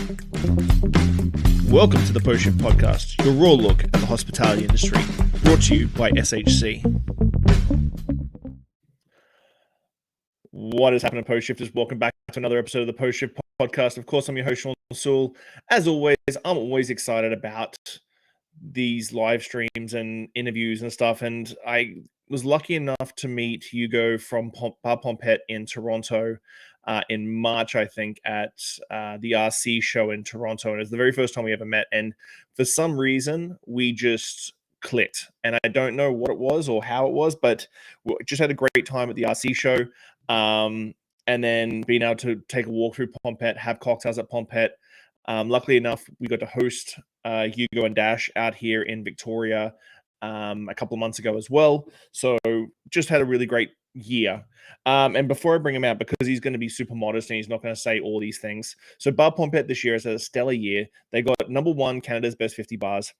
Welcome to the Post Shift Podcast, your raw look at the hospitality industry, brought to you by SHC. What is happening, Post Shifters? Welcome back to another episode of the Post Shift Podcast. Of course, I'm your host, Soole. As always, I'm always excited about these live streams and interviews and stuff, and I was lucky enough to meet Hugo from Bar Pompette in Toronto in March, I think, at the RC show in Toronto, and it's the very first time we ever met, and for some reason, we just clicked, and I don't know what it was or how it was, but we just had a great time at the RC show, and then being able to take a walk through Pompette, have cocktails at Pompette. Luckily enough, we got to host Hugo and Dash out here in Victoria a couple of months ago as well. So just had a really great year. And before I bring him out, because he's going to be super modest and he's not going to say all these things. So Bar Pompette this year has had a stellar year. They got number 1, Canada's best 50 bars.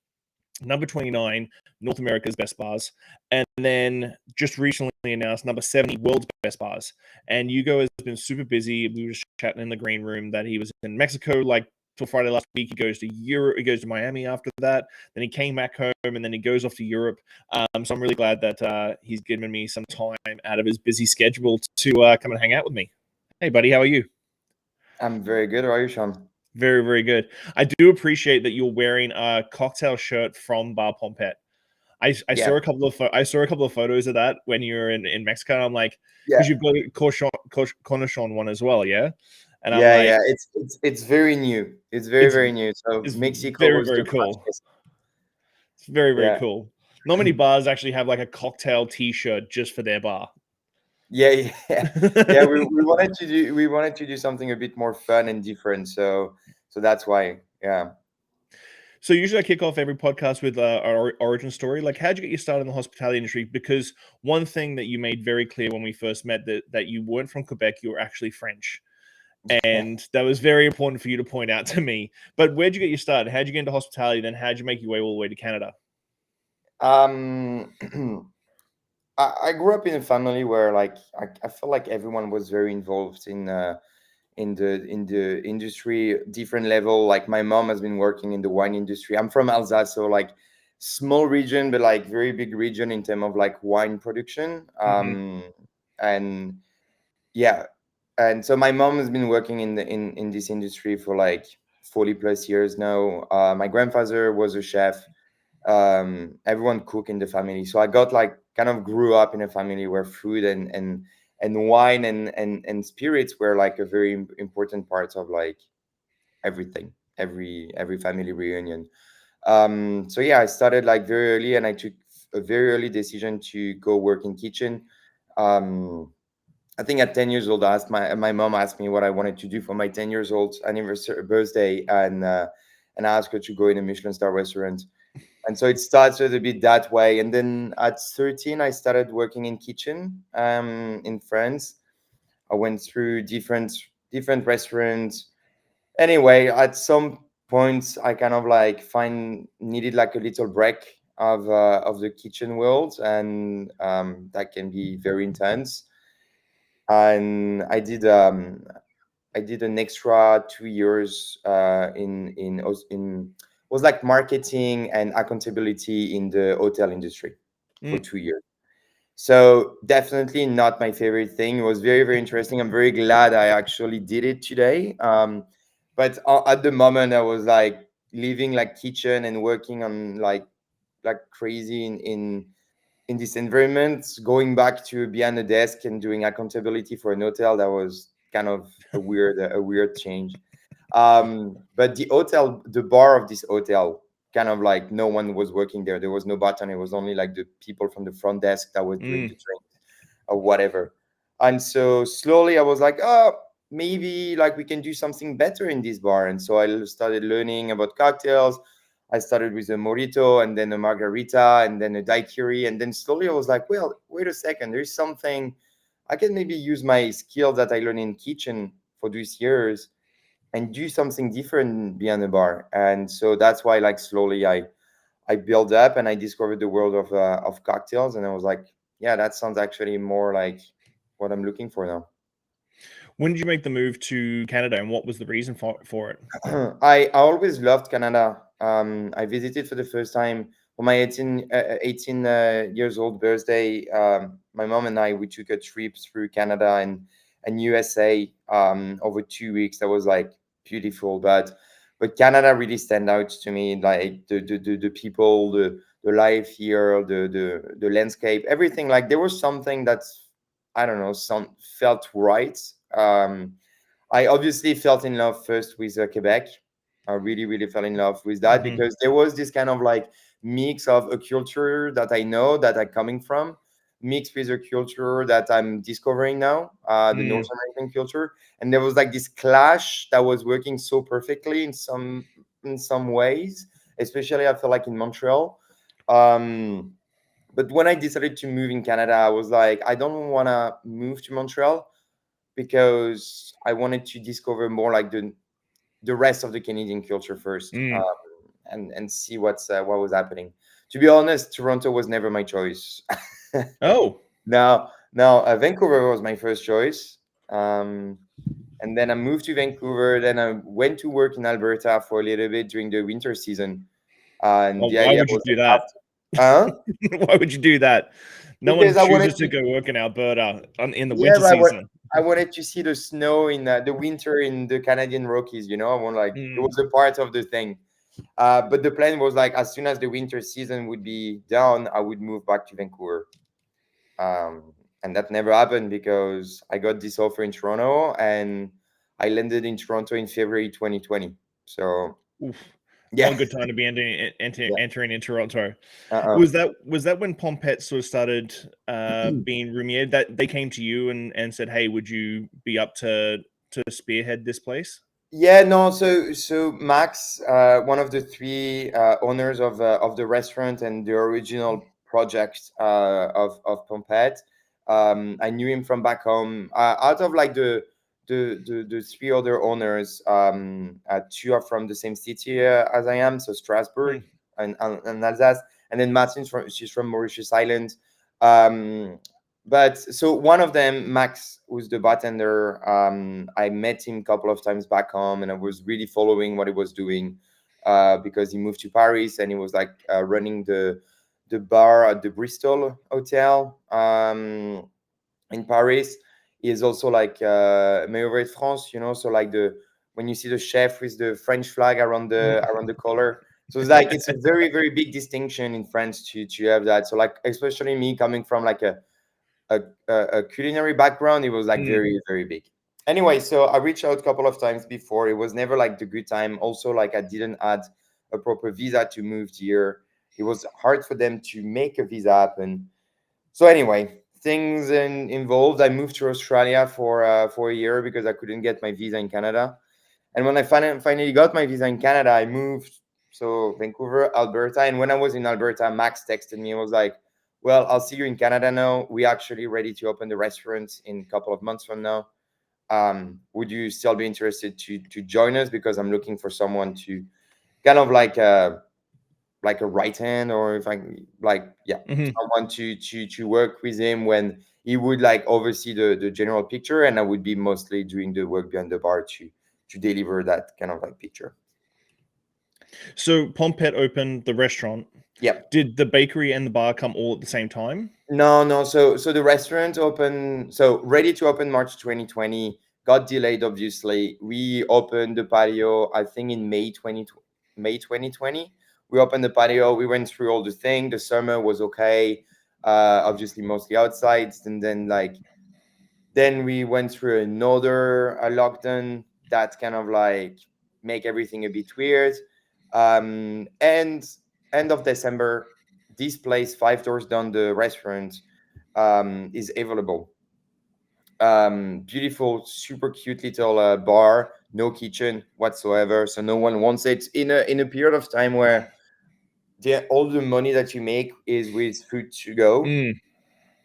Number 29, North America's best bars. And then just recently announced number 70, world's best bars. And Hugo has been super busy. We were just chatting in the green room that he was in Mexico like till Friday last week. He goes to Europe. He goes to Miami after that. Then he came back home, and then he goes off to Europe. So I'm really glad that he's given me some time out of his busy schedule to come and hang out with me. Hey, buddy, how are you? I'm very good. How are you, Sean? Very, very good. I do appreciate that you're wearing a cocktail shirt from Bar Pompette. I saw a couple of photos of that when you were in Mexico. And I'm like, because you've got a Cornichon one as well, yeah. And I'm like, it's very new. It's very new. So it's Mexico very, was very the cool. fastest. It's very, very cool. Not many bars actually have like a cocktail T-shirt just for their bar. Yeah. We wanted to do something a bit more fun and different. So that's why. Yeah. So usually I kick off every podcast with our origin story. Like, how'd you get your start in the hospitality industry? Because one thing that you made very clear when we first met that you weren't from Quebec, you were actually French. And that was very important for you to point out to me. But where'd you get your start? How'd you get into hospitality? Then how'd you make your way all the way to Canada? I grew up in a family where like I felt like everyone was very involved in the industry, different level. Like my mom has been working in the wine industry. I'm from Alsace, so like small region, but like very big region in terms of like wine production. And yeah, and so my mom has been working in this industry for like 40 plus years now. My grandfather was a chef. Everyone cook in the family, so I got like kind of grew up in a family where food and wine and spirits were like a very important part of like everything, every family reunion. So yeah, I started like very early, and I took a very early decision to go work in kitchen. I think at 10 years old, my mom asked me what I wanted to do for my 10 years old anniversary birthday, and I asked her to go in a Michelin star restaurant. And so it started a bit that way. And then at 13, I started working in kitchen in France. I went through different restaurants. Anyway, at some points, I kind of like needed like a little break of the kitchen world, and that can be very intense. And I did an extra 2 years in was like marketing and accountability in the hotel industry for 2 years. So definitely not my favorite thing. It was very, very interesting. I'm very glad I actually did it today. But at the moment, I was like living like kitchen and working on like crazy in this environment. Going back to behind a desk and doing accountability for an hotel, that was kind of a weird change. But the bar of this hotel, kind of like no one was working there. There was no bartender. It was only like the people from the front desk that were doing the drink or whatever. And so slowly I was like, oh, maybe like we can do something better in this bar. And so I started learning about cocktails. I started with a mojito and then a margarita and then a daiquiri. And then slowly I was like, well, wait a second. There's something I can maybe use my skills that I learned in kitchen for these years and do something different beyond the bar. And so that's why like slowly I built up and I discovered the world of cocktails. And I was like, yeah, that sounds actually more like what I'm looking for now. When did you make the move to Canada, and what was the reason for it? I always loved Canada. I visited for the first time for my 18 years old birthday. My mom and I, we took a trip through Canada and USA over 2 weeks. That was like beautiful, but Canada really stand out to me. Like the people, the life here, the landscape, everything. Like there was something that's, I don't know, some felt right. I obviously felt in love first with Quebec. I really, really fell in love with that Hmm. because there was this kind of like mix of a culture that I know that I'm coming from, mixed with a culture that I'm discovering now, the North Mm. American culture, and there was like this clash that was working so perfectly in some ways, especially I feel like in Montreal. Um, but when I decided to move in Canada, I was like, I don't want to move to Montreal because I wanted to discover more like the rest of the Canadian culture first, Mm. and see what was happening. To be honest, Toronto was never my choice. Oh, Now, Vancouver was my first choice, um, and then I moved to Vancouver. Then I went to work in Alberta for a little bit during the winter season, and well, the why idea would you was do like that? after, huh? Why would you do that? No one Because I wanted chooses to to. go work in Alberta in the Yeah, winter but season. I wanted to see the snow in the winter in the Canadian Rockies. I want like it Mm. was a part of the thing. But the plan was like as soon as the winter season would be done, I would move back to Vancouver. And that never happened because I got this offer in Toronto, and I landed in Toronto in February 2020. So Oof. Not yeah, a good time to be yeah. entering in Toronto. Uh-uh. Was that when Pompette sort of started being rumored that they came to you and said, "Hey, would you be up to spearhead this place?" Yeah, no. So Max, one of the three owners of the restaurant and the original project of Pompette, I knew him from back home. Out of like the three other owners, two are from the same city as I am, so Strasbourg Mm. and Alsace, and then Martin's she's from Mauritius Island. Um, but so one of them, Max, who's the bartender, I met him a couple of times back home, and I was really following what he was doing because he moved to Paris and he was like running the bar at the Bristol Hotel in Paris. He is also like Meilleur France, so like the when you see the chef with the French flag around the collar. So it's like it's a very very big distinction in France to have that. So like especially me coming from like a, a culinary background, it was like Mm. very very big. Anyway, so I reached out a couple of times before. It was never like the good time. Also, like I didn't add a proper visa to move here. It was hard for them to make a visa happen. So anyway, things involved. I moved to Australia for a year because I couldn't get my visa in Canada. And when I finally got my visa in Canada, I moved so Vancouver, Alberta. And when I was in Alberta, Max texted me and was like, "Well, I'll see you in Canada now. We're actually ready to open the restaurant in a couple of months from now. Would you still be interested to join us? Because I'm looking for someone to kind of like a right hand, or if I like, yeah, Hmm. someone to work with him when he would like oversee the general picture, and I would be mostly doing the work behind the bar to deliver that kind of like picture. So Pompette opened the restaurant. Yeah. Did the bakery and the bar come all at the same time? No, no. So the restaurant opened, so ready to open March 2020, got delayed obviously. We opened the patio, I think in May 2020. We opened the patio, we went through all the thing. The summer was okay. Obviously mostly outside. And then like then we went through another lockdown that kind of like make everything a bit weird. And end of December, this place 5 doors down the restaurant is available. Beautiful, super cute little bar, no kitchen whatsoever, so no one wants it in a period of time where all the money that you make is with food to go. Mm.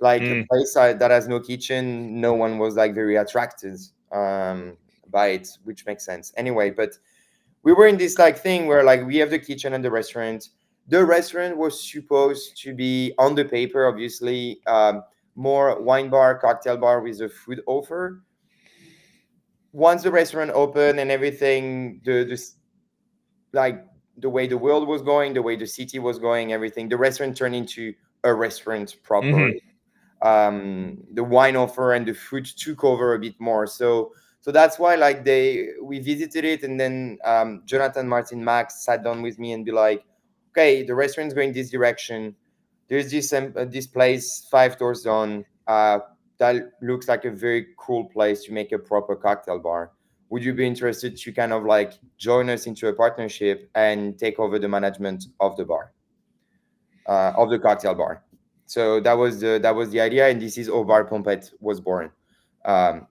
Like a Mm. place that has no kitchen, no one was like very attracted by it, which makes sense anyway. But we were in this like thing where like we have the kitchen and the restaurant. The restaurant was supposed to be on the paper, obviously, more wine bar, cocktail bar with a food offer. once the restaurant opened and everything, like the way the world was going, the way the city was going, everything, the restaurant turned into a restaurant proper. Hmm. The wine offer and the food took over a bit more. So that's why like we visited it, and then Jonathan Martin Max sat down with me and be like, okay, the restaurant's going this direction. There's this place 5 doors down. That looks like a very cool place to make a proper cocktail bar. Would you be interested to kind of like join us into a partnership and take over the management of the bar, of the cocktail bar? So that was the idea, and this is how Bar Pompette was born.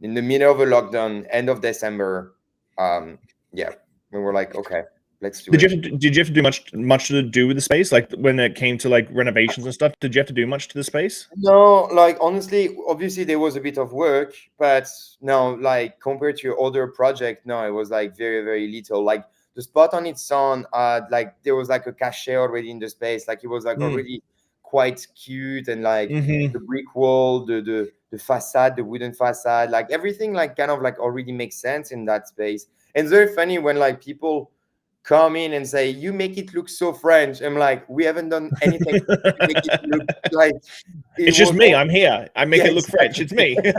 In the middle of a lockdown, end of December. Um, yeah, we were like, okay, let's do it. Did you have to do much to do with the space? Like when it came to like renovations and stuff, did you have to do much to the space? No, like honestly, obviously there was a bit of work, but no, like compared to your other project, no, it was like very, very little. Like the spot on its own, like there was like a cachet already in the space. Like it was like Mm. already quite cute, and like Hmm. the brick wall, the facade, the wooden facade, like everything like kind of like already makes sense in that space. And it's very funny when like people come in and say, "You make it look so French." I'm like, we haven't done anything to make it look like it It's just was me. all. I'm here. I make Yeah, it look French. exactly. It's me.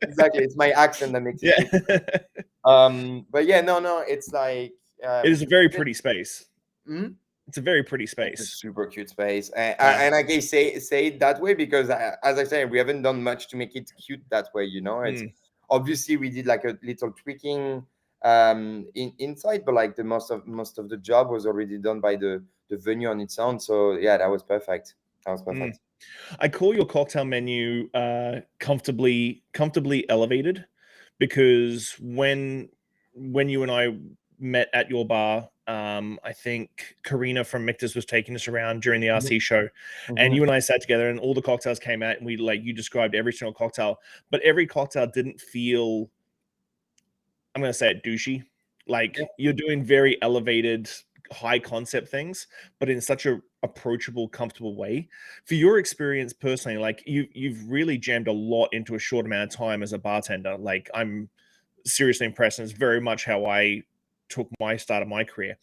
Exactly. It's my accent that makes it Yeah. look. But yeah, no, no, it's like It is a very it- pretty space. mhm. It's a very pretty It's a space. super cute space, and, Yeah. and I can say it that way because, as I say, we haven't done much to make it cute that way. You know, it's Mm. obviously we did like a little tweaking inside, but like the most of the job was already done by the venue on its own. So yeah, that was perfect. That was Mm. perfect. I call your cocktail menu comfortably elevated because when you and I met at your bar, I think Karina from Mictus was taking us around during the RC show, and Hmm. you and I sat together, and all the cocktails came out, and we like you described every single cocktail, but every cocktail didn't feel, I'm gonna say it, douchey. Yeah. Like you're doing very elevated, high concept things, but in such a approachable, comfortable way. For your experience personally, like you've really jammed a lot into a short amount of time as a bartender. Like I'm seriously impressed, and it's very much how I took my start of my career.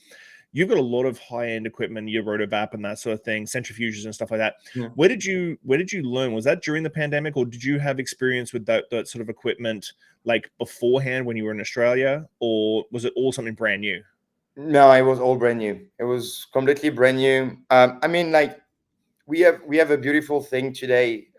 You've got a lot of high end equipment, your rotovap and that sort of thing, centrifuges and stuff like that. Where did you learn? Was that during the pandemic, or did you have experience with that sort of equipment like beforehand when you were in Australia, or was it all something brand new? No, it was all brand new. It was completely brand new. I mean, like we have a beautiful thing today,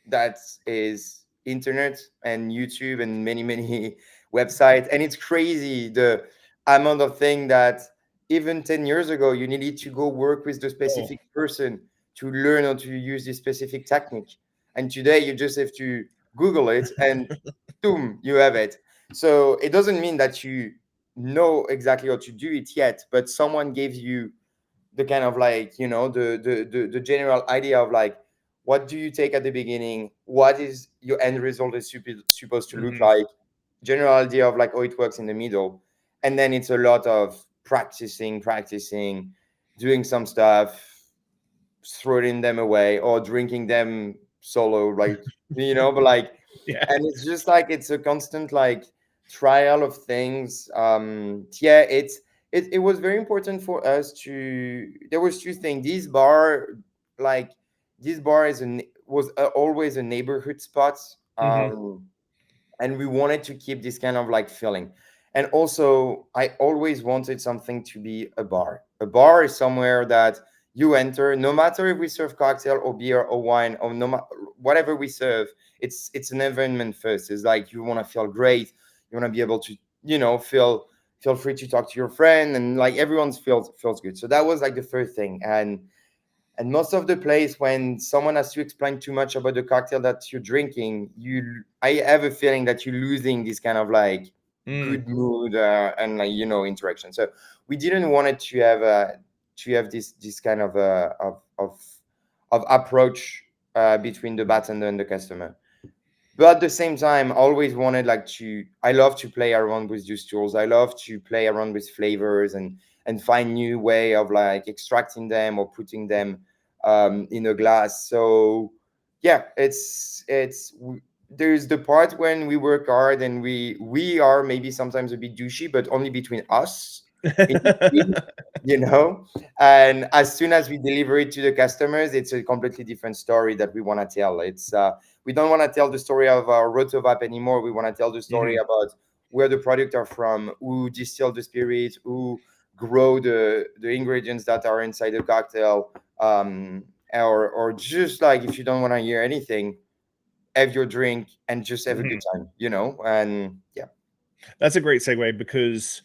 that is internet and YouTube and many websites, and it's crazy the amount of thing that even 10 years ago you needed to go work with the Oh, specific person to learn how to use this specific technique, and today you just have to Google it and boom, you have it. So it doesn't mean that you know exactly how to do it yet, but someone gave you the kind of like, the general idea of like, what do you take at the beginning, what is your end result is supposed to look hmm, like, general idea of like how it works in the middle, and then it's a lot of practicing, doing some stuff, throwing them away or drinking them solo, like, but like, yeah. and it's just like it's a constant like trial of things. Yeah, it was very important for us to. There was two things. Like this bar was always a neighborhood spot. Hmm. And we wanted to keep this kind of like feeling, and also I always wanted something to be a bar is somewhere that you enter, no matter if we serve cocktail or beer or wine or whatever we serve. It's an environment first. It's like you want to feel great, you want to be able to, feel free to talk to your friend, and like everyone feels good. So that was like the first thing. And most of the place, when someone has to explain too much about the cocktail that you're drinking, I have a feeling that you're losing this kind of like Mm. good mood, and like, interaction. So we didn't want it to have this kind of approach, between the bartender and the customer. But at the same time, I always wanted like I love to play around with these tools. I love to play around with flavors and find new way of like extracting them or putting them, in a glass. So yeah, there's the part when we work hard and we are maybe sometimes a bit douchey, but only between us in the team, you know. And as soon as we deliver it to the customers, it's a completely different story that we want to tell. It's we don't want to tell the story of our rotovap anymore. We want to tell the story Mhm, about where the product are from, who distill the spirit, who grow the ingredients that are inside the cocktail, or just like, if you don't want to hear anything, have your drink and just have a good mhm. time, you know? And yeah. That's a great segue because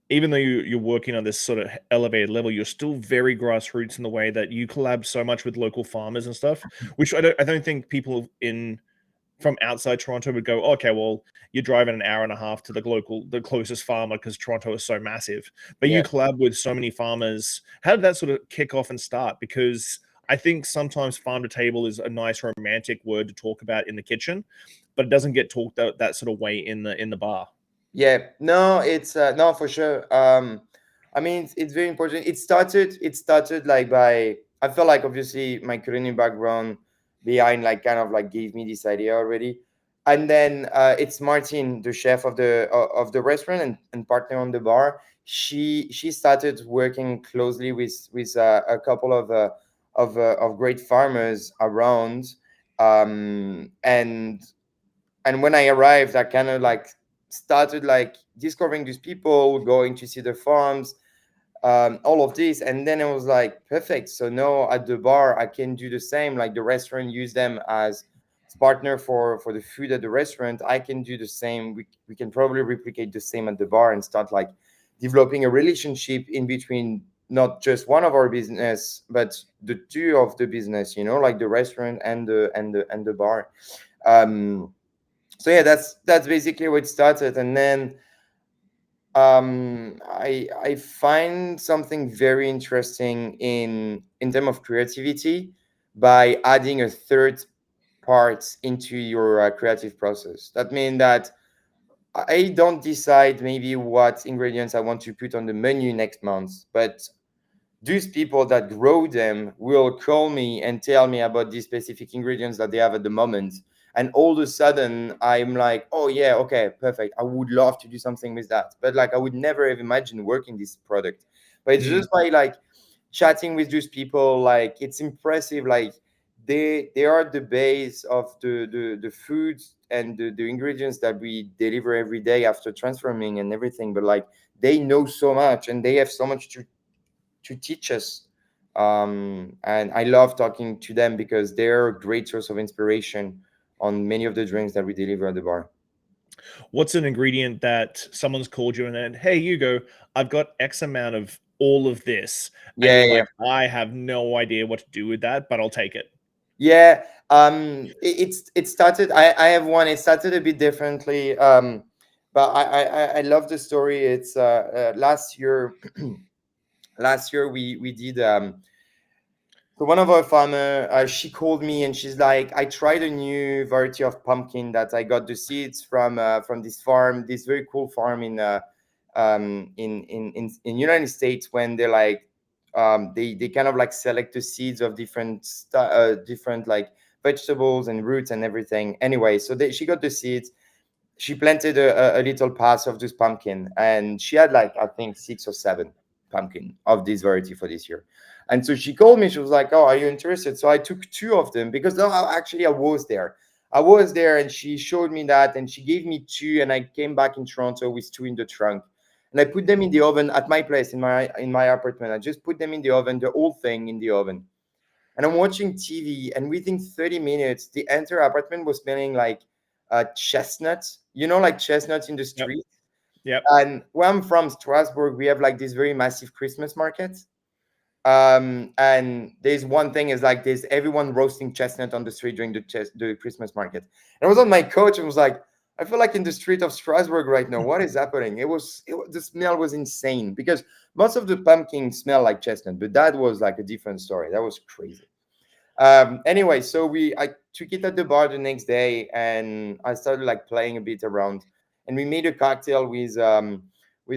even though you're working on this sort of elevated level, you're still very grassroots in the way that you collab so much with local farmers and stuff, which I don't think people in from outside Toronto would go, okay, well, you're driving an hour and a half to the closest farmer because Toronto is so massive. But Yeah. you collab with so many farmers. How did that sort of kick off and start? Because I think sometimes farm to table is a nice romantic word to talk about in the kitchen, but it doesn't get talked that sort of way in the bar. Yeah, no, it's no, for sure. I mean, it's very important. It started like by, I feel like obviously my culinary background behind like kind of like gave me this idea already. And then it's Martin, the chef of the restaurant and partner on the bar. She started working closely with a couple of great farmers around, and when I arrived, I kind of like started like discovering these people, going to see the farms, all of this, and then it was like perfect. So now at the bar, I can do the same. Like the restaurant use them as partner for the food at the restaurant. I can do the same. We can probably replicate the same at the bar and start like developing a relationship in between not just one of our business, but the two of the business. You know, like the restaurant and the bar. Um, so yeah, that's basically how it started. And then I find something very interesting in terms of creativity by adding a third part into your creative process. That means that I don't decide maybe what ingredients I want to put on the menu next month, but these people that grow them will call me and tell me about these specific ingredients that they have at the moment. And all of a sudden, I'm like, oh, yeah, okay, perfect. I would love to do something with that. But like, I would never have imagined working this product. But it's Mm. just by like chatting with those people, like, it's impressive. Like, they are the base of the foods and the ingredients that we deliver every day after transforming and everything. But like, they know so much and they have so much to teach us. And I love talking to them because they're a great source of inspiration on many of the drinks that we deliver at the bar. What's an ingredient that someone's called you and then, hey, Hugo, I've got X amount of all of this, and Yeah, you're yeah, like, I have no idea what to do with that, but I'll take it. yeah. It started. I have one. It started a bit differently. But I love the story. It's last year. Last year we did. So one of our farmer, she called me and she's like, I tried a new variety of pumpkin that I got the seeds from this farm, this very cool farm in United States. When they're like, they kind of like select the seeds of different like vegetables and roots and everything. Anyway, so she got the seeds. She planted a little patch of this pumpkin, and she had like, I think, 6 or 7 pumpkin of this variety for this year. And so she called me. She was like, oh, are you interested? So I took 2 of them because no, actually I was there. I was there, and she showed me that, and she gave me 2, and I came back in Toronto with 2 in the trunk. And I put them in the oven at my place in my apartment. I just put them in the oven, the whole thing in the oven. And I'm watching TV, and within 30 minutes, the entire apartment was smelling like chestnuts, like chestnuts in the Yep. street. Yep. And where I'm from, Strasbourg, we have like this very massive Christmas market. And there's one thing is like there's everyone roasting chestnut on the street during the Christmas market. And I was on my couch and was like, I feel like in the street of Strasbourg right now. What is happening? The smell was insane because most of the pumpkin smell like chestnut, but that was like a different story. That was crazy. Anyway, so I took it at the bar the next day, and I started like playing a bit around, and we made a cocktail with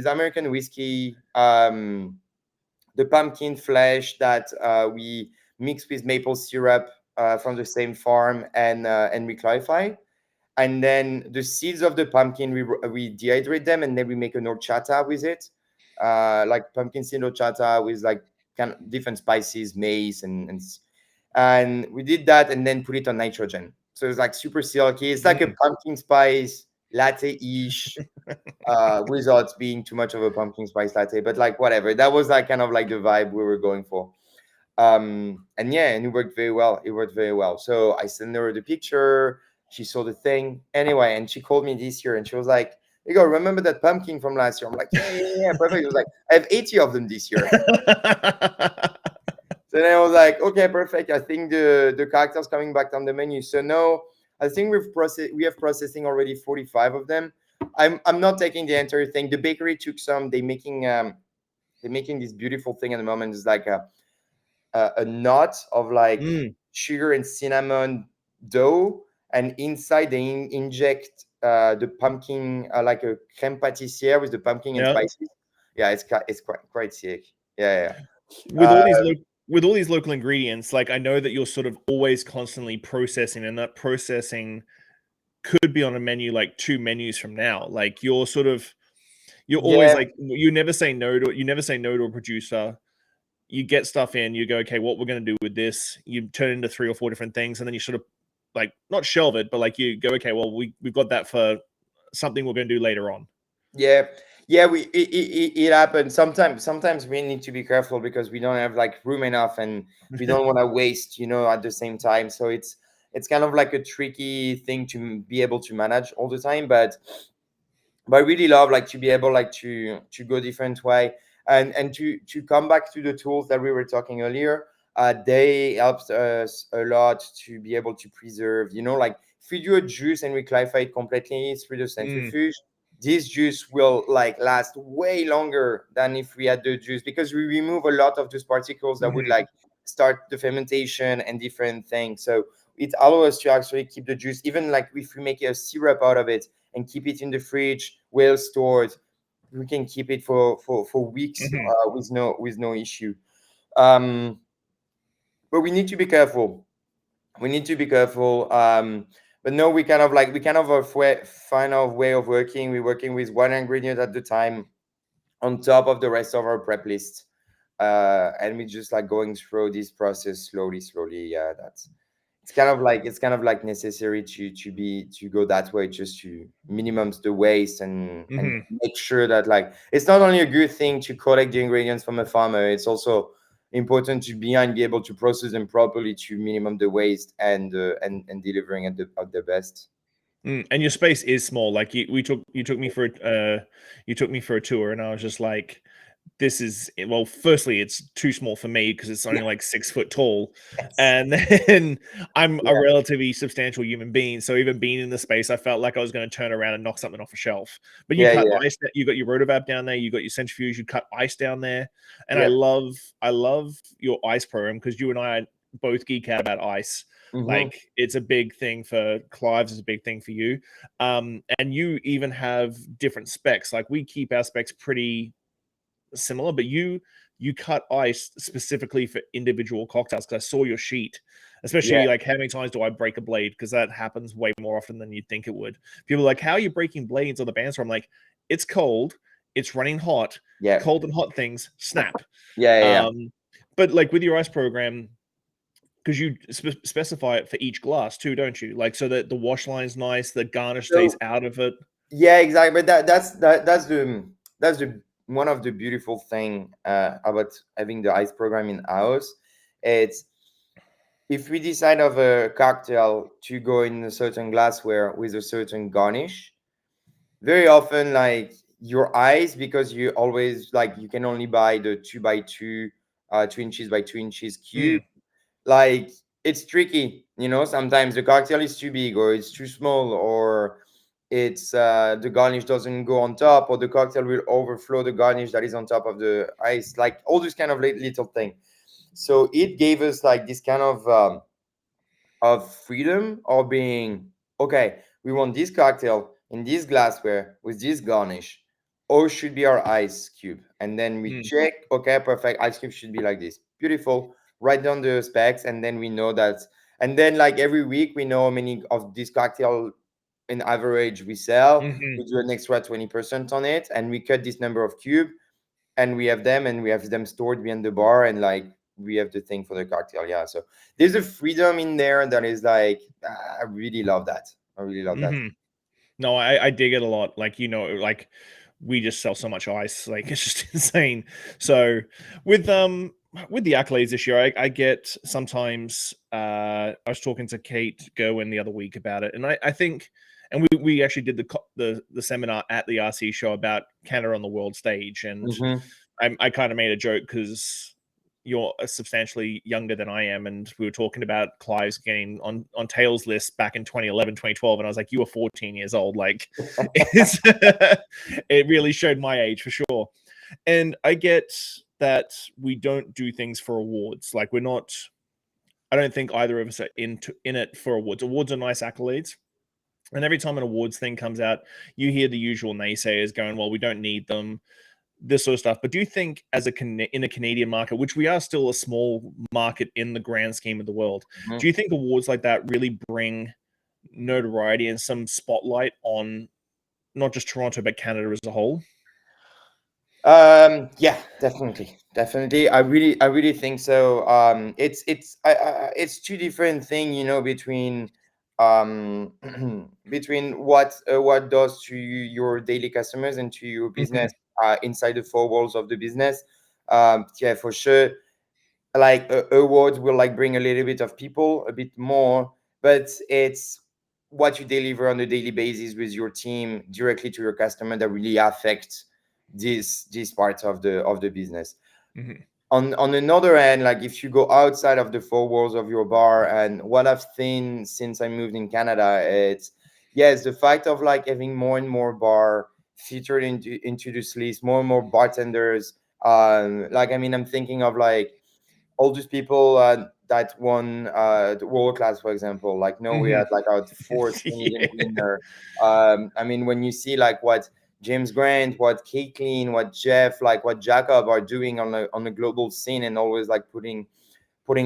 American whiskey, the pumpkin flesh that we mixed with maple syrup from the same farm, and we clarify. and then the seeds of the pumpkin we dehydrate them, and then we make an horchata with it, like pumpkin seed horchata with like kind of different spices, mace, and we did that, and then put it on nitrogen. So it's like super silky. It's like a Mm. pumpkin spice latte-ish, without being too much of a pumpkin spice latte, but like whatever. That was like kind of like the vibe we were going for. And yeah, and it worked very well. It worked very well. So I sent her the picture. She saw the thing anyway, and she called me this year, and she was like, "Hugo, remember that pumpkin from last year?" I'm like, "Yeah, yeah, yeah, perfect." It was like, "I have 80 of them this year." So then I was like, "Okay, perfect. I think the cocktail's coming back on the menu." So no, I think we have processing already 45 of them. I'm not taking the entire thing. The bakery took some. They're making this beautiful thing at the moment. It's like a knot of like Mm, sugar and cinnamon dough, and inside they inject the pumpkin, like a crème pâtissière with the pumpkin and yeah. spices. Yeah, it's quite sick. Yeah, yeah. With all these with all these local ingredients, like I know that you're sort of always constantly processing, and that processing could be on a menu like 2 menus from now. Like you're always Yeah, like you never say no to a producer. You get stuff in, you go, okay, what we're going to do with this, you turn it into 3 or 4 different things, and then you sort of like not shelve it, but like you go, okay, well, we've got that for something we're going to do later on. yeah, yeah. It happens sometimes. Sometimes we need to be careful because we don't have like room enough, and we don't want to waste, at the same time. So it's kind of like a tricky thing to be able to manage all the time, but I really love like to be able like to go different way, and to come back to the tools that we were talking earlier. They helped us a lot to be able to preserve. Like if we do a juice and we clarify it completely through the Mm, centrifuge, this juice will like last way longer than if we had the juice, because we remove a lot of those particles that would mhm, like start the fermentation and different things. So it allows us to actually keep the juice, even like if we make a syrup out of it and keep it in the fridge, well stored. We can keep it for weeks, mhm, with no issue. Um, but we need to be careful. We need to be careful. But no, we kind of have find our way of working. We're working with one ingredient at the time on top of the rest of our prep list. And we just like going through this process slowly, slowly. Yeah, that's it's kind of like necessary to go that way, just to minimum the waste, and mhm. make sure that like it's not only a good thing to collect the ingredients from a farmer, it's also important to be able to process them properly to minimum the waste, and delivering at the best. And your space is small. Like you took me for you took me for a tour, and I was just like, this is well. Firstly, it's too small for me because it's only Yeah. like 6 foot tall, Yes. and then I'm a Yeah. relatively substantial human being. So even being in the space, I felt like I was going to turn around and knock something off a shelf. But you Yeah. cut Yeah. ice. You got your rotovap down there. You got your centrifuge. You cut ice down there, and Yeah. I love your ice program because you and I both geek out about ice. Mm-hmm. Like it's a big thing for Clive's, is a big thing for you. And you even have different specs. Like we keep our specs pretty similar, but you cut ice specifically for individual cocktails because I saw your sheet. Yeah. Especially like how many times do I break a blade? Because that happens way more often than you'd think it would. People are like, how are you breaking blades on the bandsaw? I'm like, it's cold, it's running hot, Yeah. cold and hot things snap. Yeah. Yeah. Um, but like with your ice program, because you specify it for each glass too, don't you? Like so that the wash line's nice, the garnish stays So out of it. yeah, exactly. But that's the one of the beautiful thing about having the ice program in house. It's if we decide of a cocktail to go in a certain glassware with a certain garnish, very often like your ice, because you always like you can only buy the 2 by 2, 2 inches by 2 inches cube. Mm, Like it's tricky, sometimes the cocktail is too big, or it's too small, or it's the garnish doesn't go on top, or the cocktail will overflow the garnish that is on top of the ice, like all this kind of little thing. So it gave us like this kind of freedom of being, okay, we want this cocktail in this glassware with this garnish, or should be our ice cube, and then we mm. check, okay, perfect, ice cube should be like this, beautiful, write down the specs, and then we know that. And then like every week we know how many of this cocktail in average we sell, Hmm. we do an extra 20% on it, and we cut this number of cube, and we have them stored behind the bar, and like we have the thing for the cocktail. Yeah, so there's a freedom in there that is like, I really love that. I really love that. Hmm. No, I dig it a lot. Like, like we just sell so much ice, like it's just insane. So with with the accolades this year, I get sometimes I was talking to Kate Gerwin the other week about it, and I think, and we actually did the seminar at the RC show about Canada on the world stage, and Hmm. I kind of made a joke because you're substantially younger than I am, and we were talking about Clive's getting on Tails list back in 2011, 2012, and I was like, you were 14 years old. Like, it really showed my age for sure. And I get that we don't do things for awards. Like, we're not. I don't think either of us are in it for awards. Awards are nice accolades. And every time an awards thing comes out, you hear the usual naysayers going, "Well, we don't need them," this sort of stuff. But do you think, as in a Canadian market, which we are still a small market in the grand scheme of the world, do you think awards like that really bring notoriety and some spotlight on not just Toronto but Canada as a whole? Yeah, definitely, definitely. I really think so. It's two different thing, you know, between um between what does to your daily customers and to your Hmm. business inside the four walls of the business. Yeah, for sure. Like awards will like bring a little bit of people a bit more, but it's what you deliver on a daily basis with your team directly to your customer that really affects this part of the business. Hmm. On another end, like if you go outside of the four walls of your bar, and what I've seen since I moved in Canada, it's yes, the fact of like having more and more bar featured into this list, more and more bartenders. Like I mean, I'm thinking of like all these people that won the world class, for example. Like, no, we Hmm. had like our fourth Canadian Yeah. winner. I mean, when you see like what James Grant, what Caitlin, what Jeff, like what Jacob are doing on the global scene, and always like putting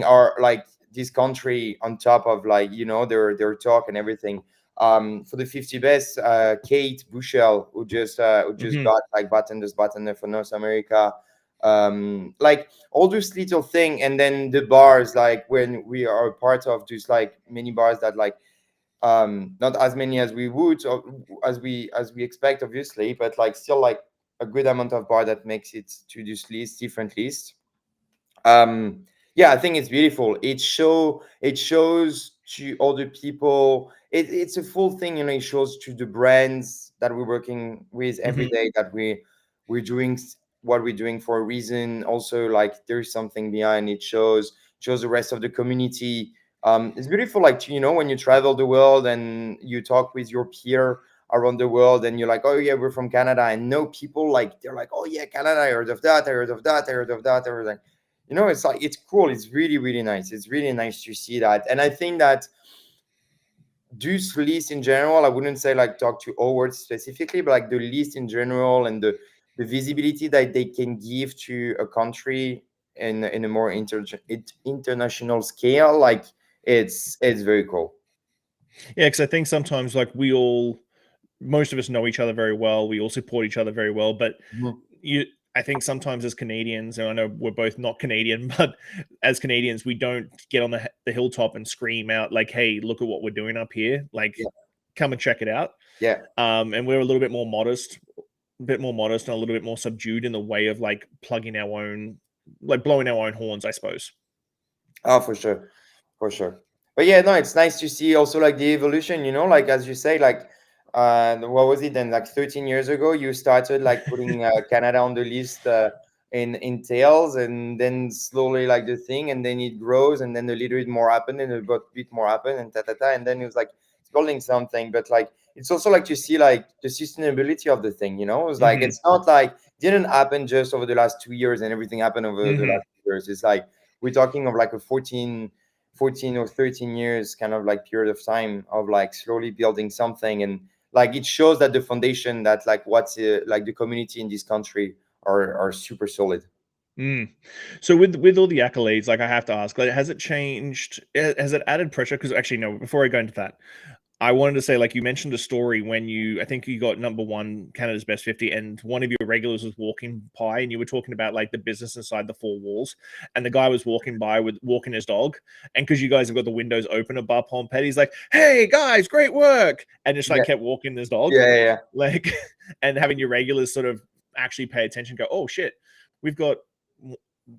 our like this country on top of like, you know, their talk and everything. For the 50 best, Kate Bushell, who just Hmm. got like bartender for North America. Like all those little thing, and then the bars, like when we are part of just like many bars that like not as many as we would, or as we expect obviously, but like still like a good amount of bar that makes it to this list, different list. Yeah, I think it's beautiful. It shows to other people, it's a full thing, you know. It shows to the brands that we're working with every Hmm. day that we're doing what we're doing for a reason. Also, like there's something behind it. Shows the rest of the community. It's beautiful, like, you know, when you travel the world and you talk with your peer around the world, and you're like, oh yeah, we're from Canada, and no people like, they're like, oh yeah, Canada, I heard of that, I heard of that, I heard of that, everything. You know, it's like, it's cool, it's really really nice, it's really nice to see that. And I think that this list in general, I wouldn't say like talk to awards specifically, but like the list in general, and the visibility that they can give to a country in a more international scale, like it's very cool. Yeah, because I think sometimes, like, most of us know each other very well. We all support each other very well, but Mhm. you I think sometimes as Canadians, and I know we're both not Canadian, but as Canadians, we don't get on the hilltop and scream out like, "Hey, look at what we're doing up here! Like, Yeah, come and check it out." yeah. And we're a little bit more modest, and a little bit more subdued in the way of like plugging our own, like blowing our own horns, I suppose. Oh, for sure, for sure. But yeah, no, it's nice to see also like the evolution. You know, like as you say, like what was it then? Like 13 years ago, you started like putting Canada on the list in tails, and then slowly like the thing, and then it grows, and then a little bit more happened, and a bit more happened, and ta ta ta, and then it was like it's building something. But like it's also like to see like the sustainability of the thing. You know, it's like Hmm. it's not like didn't happen just over the last 2 years, and everything happened over the Hmm. last 2 years. It's like we're talking of like a 14 or 13 years kind of like period of time of like slowly building something. And like it shows that the foundation, that like what's like the community in this country are super solid. Mm. So with all the accolades, like I have to ask, like, has it changed? Has it added pressure? Because actually, no. Before I go into that, I wanted to say, like, you mentioned a story when I think you got number one Canada's Best 50, and one of your regulars was walking by, and you were talking about like the business inside the four walls, and the guy was walking by with walking his dog, and because you guys have got the windows open at Bar Pompette, he's like, "Hey guys, great work," and just like Yeah, kept walking his dog, yeah, yeah, like, and having your regulars sort of actually pay attention, go, "Oh shit, we've got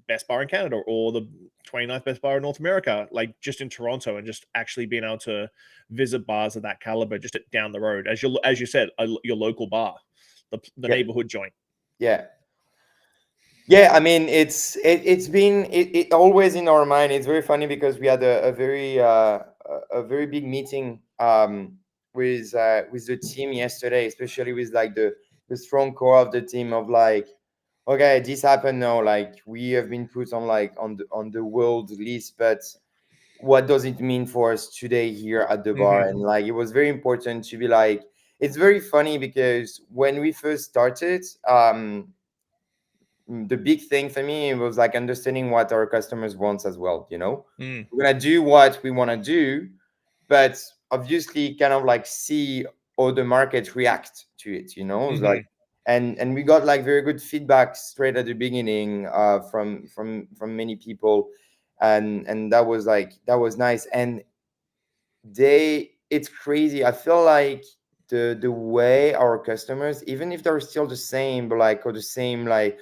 best bar in Canada or the 29th best bar in North America," like just in Toronto, and just actually being able to visit bars of that caliber just down the road, as you said, your local bar, the yeah, neighborhood joint. yeah. Yeah, I mean, it's been it always in our mind. It's very funny because we had a very big meeting with the team yesterday, especially with like the strong core of the team of like, okay, this happened now. Like we have been put on like on the world list, but what does it mean for us today here at the bar? Mm-hmm. And like it was very important to be like, it's very funny because when we first started, the big thing for me was like understanding what our customers wants as well. Mm. We're gonna do what we want to do, but obviously kind of like see how the market react to it. It's like, Mm-hmm. and we got like very good feedback straight at the beginning from many people, and that was nice. And it's crazy. I feel like the way our customers, even if they're still the same, but like or the same like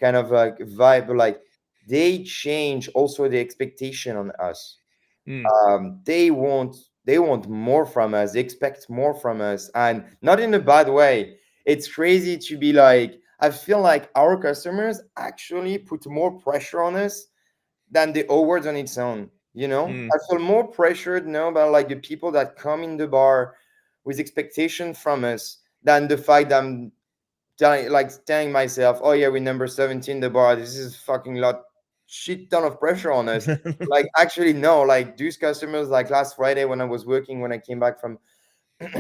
kind of like vibe, but like they change also the expectation on us. Mm. They want more from us. They expect more from us, and not in a bad way. It's crazy to be like, I feel like our customers actually put more pressure on us than the awards on its own. Mm. I feel more pressured now about like the people that come in the bar with expectation from us than the fact that I'm telling myself, oh yeah, we're number 17 the bar. This is fucking lot shit ton of pressure on us. Like actually no, like those customers like last Friday when I was working, when I came back from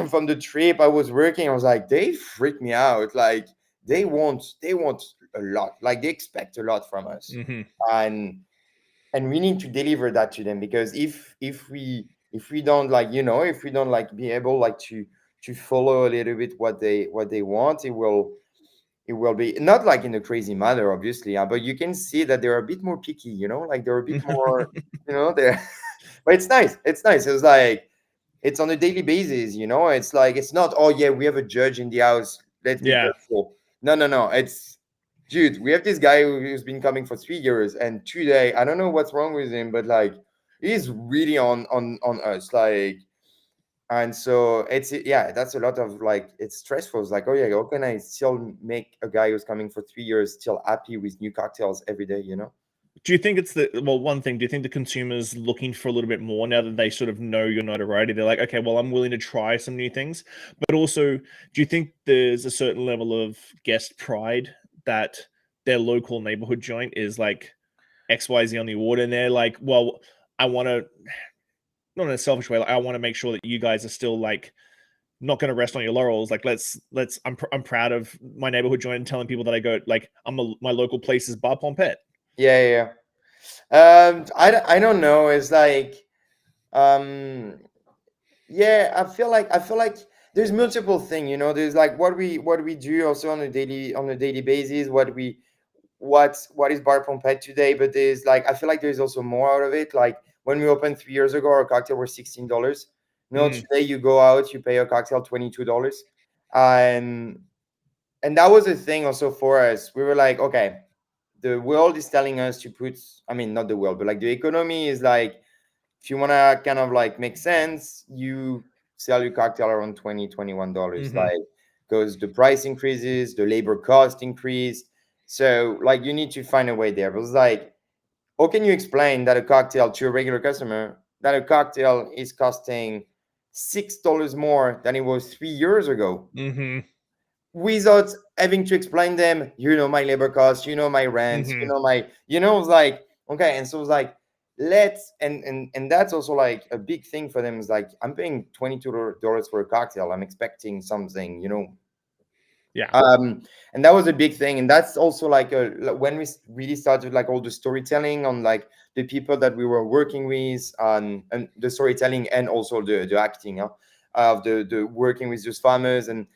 from the trip I was working, I was like, they freak me out. Like they want a lot. Like they expect a lot from us. Mm-hmm. And we need to deliver that to them because if we don't like if we don't like be able like to follow a little bit what they want, it will be not like in a crazy manner obviously, but you can see that they're a bit more picky, like they're a bit more they're but it's nice. It's like it's on a daily basis, it's like it's not, oh yeah, we have a judge in the house, let's be Yeah. careful. No, it's, dude, we have this guy who's been coming for 3 years, and today I don't know what's wrong with him, but like he's really on us, like. And so it's, yeah, that's a lot of like, it's stressful. It's like, oh yeah, how can I still make a guy who's coming for 3 years still happy with new cocktails every day? Do you think it's one thing, do you think the consumer's looking for a little bit more now that they sort of know your notoriety? They're like, okay, well, I'm willing to try some new things. But also, do you think there's a certain level of guest pride that their local neighborhood joint is like XYZ on the order, and they're like, well, I want to, not in a selfish way, like, I want to make sure that you guys are still like not going to rest on your laurels. Like, I'm proud of my neighborhood joint and telling people that I go, like, my local place is Bar Pompette. Yeah, yeah, I don't know. It's like, um yeah, I feel like there's multiple things, there's like what we do also on a daily basis, what is Bar Pompette today, but there's like, I feel like there's also more out of it. Like when we opened 3 years ago, our cocktail was $16. Mm, Today you go out, you pay a cocktail $22. And that was a thing also for us. We were like, okay, the world is telling us to put, I mean, not the world, but like the economy is like, if you want to kind of like make sense, you sell your cocktail around $20 $21, mm-hmm, like, because the price increases, the labor cost increase. So like you need to find a way there. But it's like, how can you explain that a cocktail to a regular customer, that a cocktail is costing $6 more than it was 3 years ago, mm-hmm, without having to explain them, my labor costs, my rent, mm-hmm. it's like, okay. And so it's like, let's, and that's also like a big thing for them, is like, I'm paying $22 for a cocktail, I'm expecting something, Yeah. and that was a big thing. And that's also like when we really started like all the storytelling on like the people that we were working with, and the storytelling and also the acting, of the working with those farmers and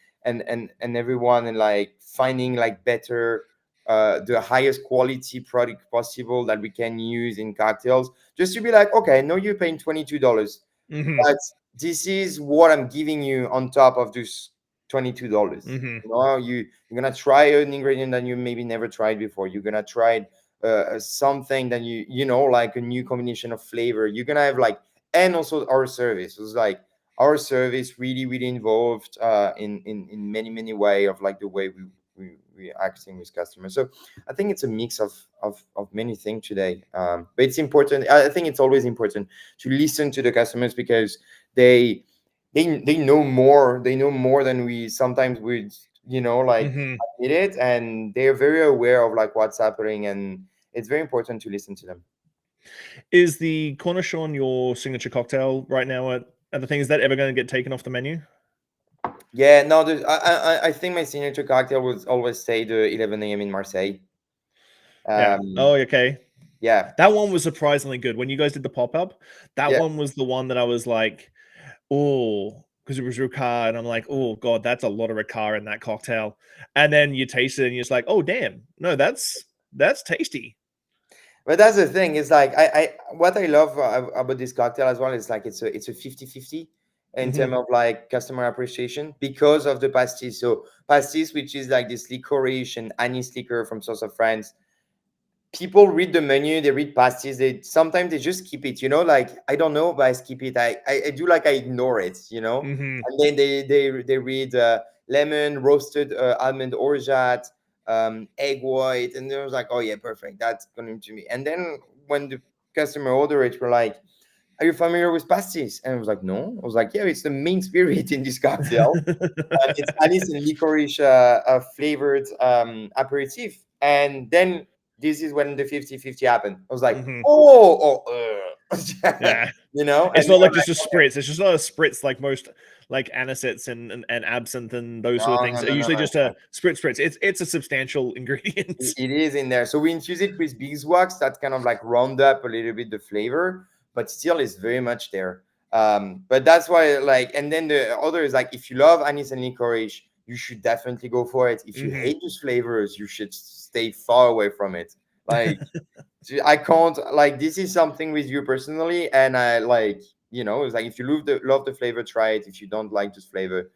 everyone, and like finding like better the highest quality product possible that we can use in cocktails, just to be like, okay, I know you're paying $22, Hmm. but this is what I'm giving you on top of this $22. Hmm. You know, you're gonna try an ingredient that you maybe never tried before. You're gonna try something that you know, like a new combination of flavor. You're gonna have like, and also our service was like, our service really involved in many way of like the way we acting with customers. So I think it's a mix of many things today. But it's important. I think it's always important to listen to the customers, because they they know more. They know more than we sometimes would, you know, like Hmm. admit it, and they're very aware of like what's happening, and it's very important to listen to them. Is the Cornichon your signature cocktail right now at the thing? Is that ever going to get taken off the menu? Yeah, no, I think my signature cocktail would always say the 11 a.m. in Marseille. Yeah. Oh, Um, okay. yeah, That one was surprisingly good. When you guys did the pop up, that yeah. one was the one that I was like, oh, because it was Ricard, and I'm like, oh god, that's a lot of Ricard in that cocktail. And then you taste it, and you're just like, oh damn, no, that's tasty. But that's the thing. It's like what I love about this cocktail as well is like it's a 50-50 in terms Hmm. of like customer appreciation because of the pastis. So pastis, which is like this licorice and anise liquor from south of France, people read the menu, they read pasties, they sometimes they just skip it, you know, like I don't know, but I skip it. I do like I ignore it, you know. Hmm. And then they read lemon, roasted almond orgeat, egg white, and they was like, oh yeah, perfect, that's going to me. And then when the customer order it, we're like, are you familiar with pasties? And I was like, no. I was like, yeah, it's the main spirit in this cocktail, and it's anise and licorice flavored aperitif. And then this is when the 50-50 happened. I was like, Hmm. Yeah. you know, It's and not they're like just like, a okay, spritz. It's just not a spritz like most like anisettes and absinthe and those no, sort of no, things are no, no, usually no, just it's a not. spritz. It's a substantial ingredient. It is in there. So we infuse it with beeswax that kind of like round up a little bit the flavor, but still is very much there. But that's why like, and then the other is like, if you love anise and licorice, you should definitely go for it. If you Hmm. hate those flavors, you should stay far away from it. Like I can't, like, this is something with you personally, and I like, you know, it's like if you love the flavor, try it. If you don't like this flavor,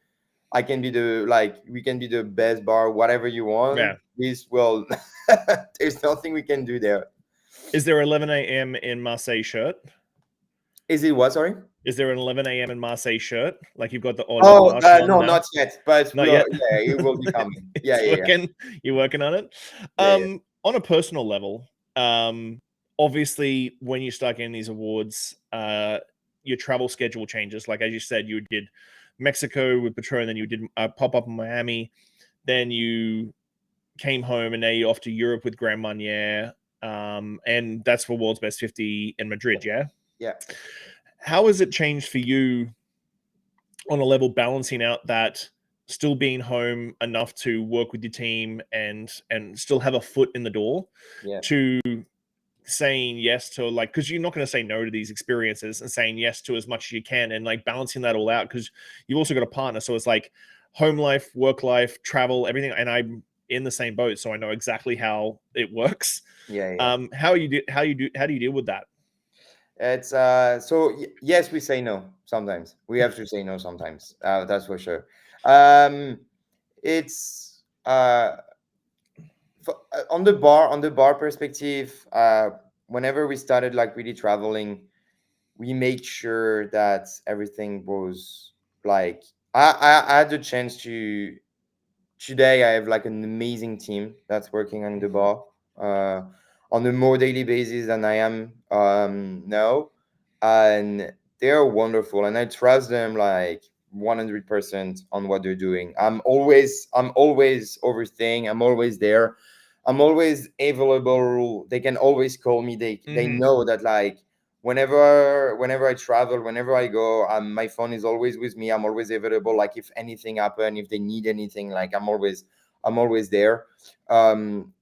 I can be the like we can be the best bar, whatever you want. Yeah. This well, there's nothing we can do there. Is there 11 a.m. in Marseille shirt? Is it what? Sorry. Is there an 11 a.m. in Marseille shirt? Like you've got the Au Oh Revoir one no, now? not yet, but Not we'll, yet. yeah, it will be coming. Yeah, It's yeah, yeah, working. You're working on it. yeah, yeah, On a personal level, obviously, when you start getting these awards, your travel schedule changes. Like as you said, you did Mexico with Patron, then you did pop up in Miami, then you came home, and now you're off to Europe with Grand Marnier. And that's for World's Best 50 in Madrid. Yeah. yeah. How has it changed for you on a level balancing out that still being home enough to work with your team and still have a foot in the door Yeah. to saying yes to like because you're not going to say no to these experiences and saying yes to as much as you can and like balancing that all out because you've also got a partner, so it's like home life, work life, travel, everything, and I'm in the same boat, so I know exactly how it works. Yeah, yeah. How do you deal with that? It's yes, we say no sometimes. We have to say no sometimes. That's for sure. Um, it's on the bar perspective. Whenever we started like really traveling, we made sure that everything was like I had the chance to today I have like an amazing team that's working on the bar uh, on a more daily basis than I am now, and they're wonderful, and I trust them like 100% on what they're doing. I'm always overstaying. I'm always there. I'm always available. They can always call me. They Hmm. know that like whenever I travel, whenever I go, my phone is always with me. I'm always available. Like if anything happen, if they need anything, like I'm always there.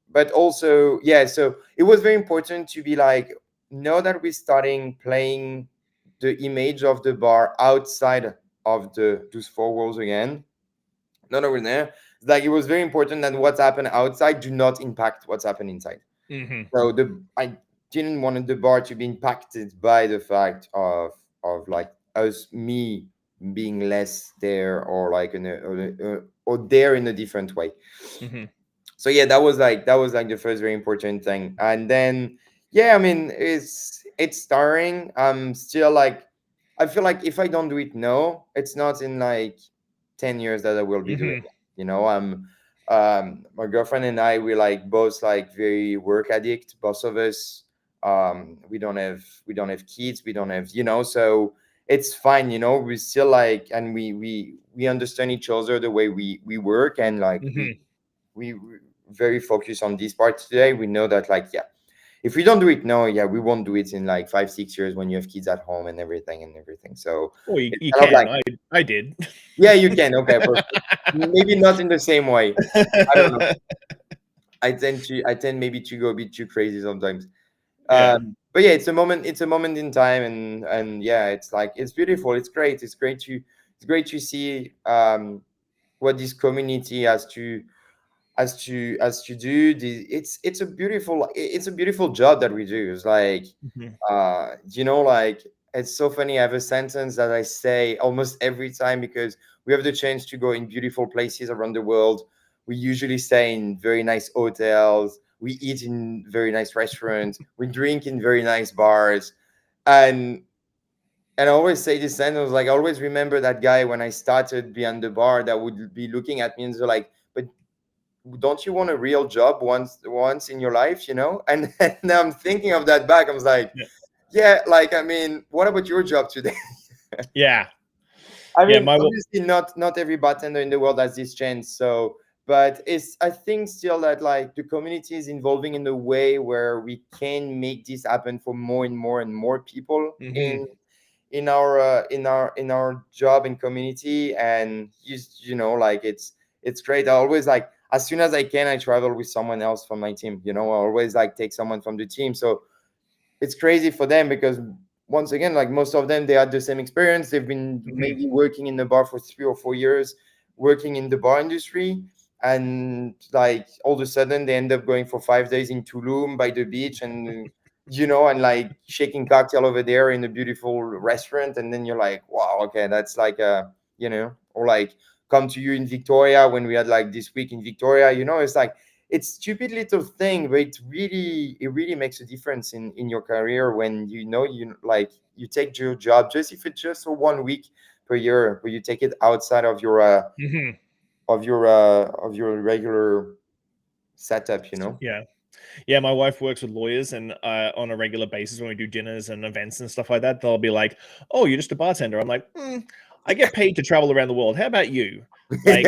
But also, yeah. So it was very important to be like, know that we're starting playing the image of the bar outside of the those four walls again. Not over there. It's like it was very important that what's happened outside do not impact what's happened inside. Hmm. So the I didn't want the bar to be impacted by the fact of like us me being less there, or like or there in a different way. Hmm. So yeah, that was like the first very important thing. And then yeah, I mean, it's starring. I'm still like, I feel like if I don't do it now, it's not in like 10 years that I will be doing Hmm. it. I'm my girlfriend and I, we like both like very work addict, both of us. We don't have kids, we don't have, so it's fine. We still like, and we understand each other the way we work, and like we Hmm. we very focused on this part today. We know that, like, yeah, if we don't do it now, yeah, we won't do it in like 5 6 years when you have kids at home and everything. So Well, you, it's you kind of like, can. I did. yeah, you can. Okay, perfect. Maybe not in the same way. I don't know. I tend maybe to go a bit too crazy sometimes. Yeah. But yeah, it's a moment in time, and yeah, it's like, it's beautiful. It's great to see what this community has to do. It's a beautiful job that we do. It's like, Hmm. like, it's so funny. I have a sentence that I say almost every time, because we have the chance to go in beautiful places around the world. We usually stay in very nice hotels, we eat in very nice restaurants, we drink in very nice bars. And and I always say this sentence, like, I always remember that guy when I started behind the bar that would be looking at me and so like, but don't you want a real job once in your life, and now I'm thinking of that back. I was like, Yeah. yeah, like, I mean, what about your job today? Yeah. I Yeah. mean, obviously not every bartender in the world has this chance. So, but it's, I think, still that, like, the community is evolving in a way where we can make this happen for more and more and more people Hmm. in our job and community. And like, it's great. I always, like, as soon as I can, I travel with someone else from my team. I always like take someone from the team. So it's crazy for them, because once again, like, most of them, they had the same experience. They've been Hmm. maybe working in the bar for 3 or 4 years, working in the bar industry, and like all of a sudden they end up going for 5 days in Tulum by the beach, and like shaking cocktail over there in a beautiful restaurant. And then you're like, wow, okay, that's like or like come to you in Victoria when we had like this week in Victoria. It's like, it's stupid little thing, but it really makes a difference in your career when like, you take your job, just if it's just for 1 week per year, but you take it outside Hmm. of your regular setup. Yeah. Yeah, my wife works with lawyers, and on a regular basis, when we do dinners and events and stuff like that, they'll be like, "Oh, you're just a bartender." I'm like, "I get paid to travel around the world. How about you?" Yeah, Like,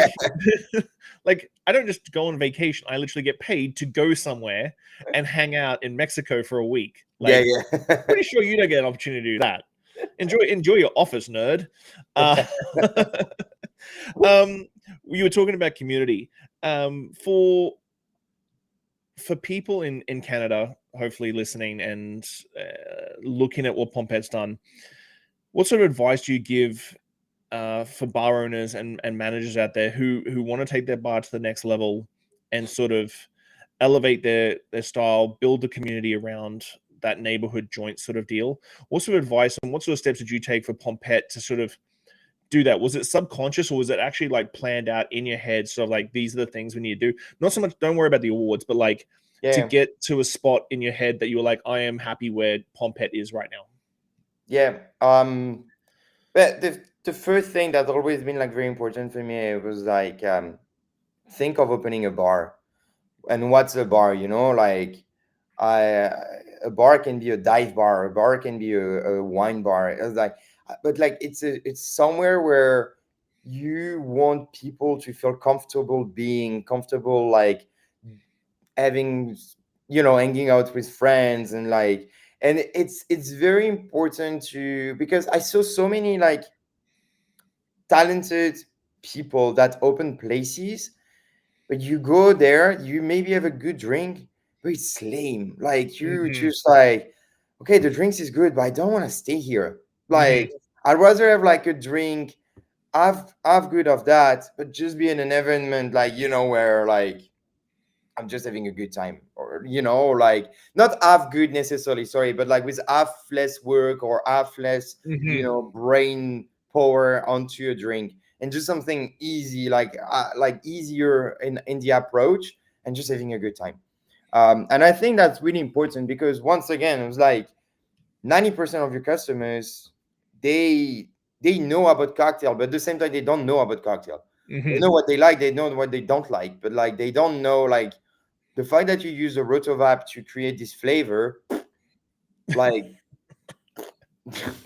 like I don't just go on vacation. I literally get paid to go somewhere and hang out in Mexico for a week. yeah, Like, yeah. pretty sure you don't get an opportunity to do that. Enjoy your office, nerd. Uh, um, you were talking about community. For people in Canada, hopefully listening and looking at what Pompette's done, what sort of advice do you give for bar owners and managers out there who want to take their bar to the next level and sort of elevate their style, build the community around that neighborhood joint sort of deal? What sort of advice and what sort of steps did you take for Pompette to sort of do that? Was it subconscious, or was it actually like planned out in your head? So like, these are the things we need to do. Not so much, don't worry about the awards, but like to Yeah, get to a spot in your head that you were like, I am happy where Pompette is right now. yeah. But the first thing that's always been like very important for me was like, think of opening a bar. And what's a bar? Like, I a bar can be a dive bar, a bar can be a wine bar. It's like, but like, it's somewhere where you want people to feel comfortable being comfortable, like having, hanging out with friends, and like, and it's very important to, because I saw so many like talented people that open places, but you go there, you maybe have a good drink, but it's lame. Like, you Hmm. just like, okay, the drinks is good, but I don't want to stay here. Hmm. Like, I'd rather have like a drink I've good of that, but just be in an environment like, where like I'm just having a good time, or like not have good necessarily, sorry, but like with have less work or have less, Hmm. brain power onto a drink, and just something easy, like easier in the approach, and just having a good time. And I think that's really important because once again, it was like 90% of your customers, they they know about cocktail, but at the same time they don't know about cocktail. They Hmm. know what they like, they know what they don't like, but like they don't know, like the fact that you use a rotovap to create this flavor, like,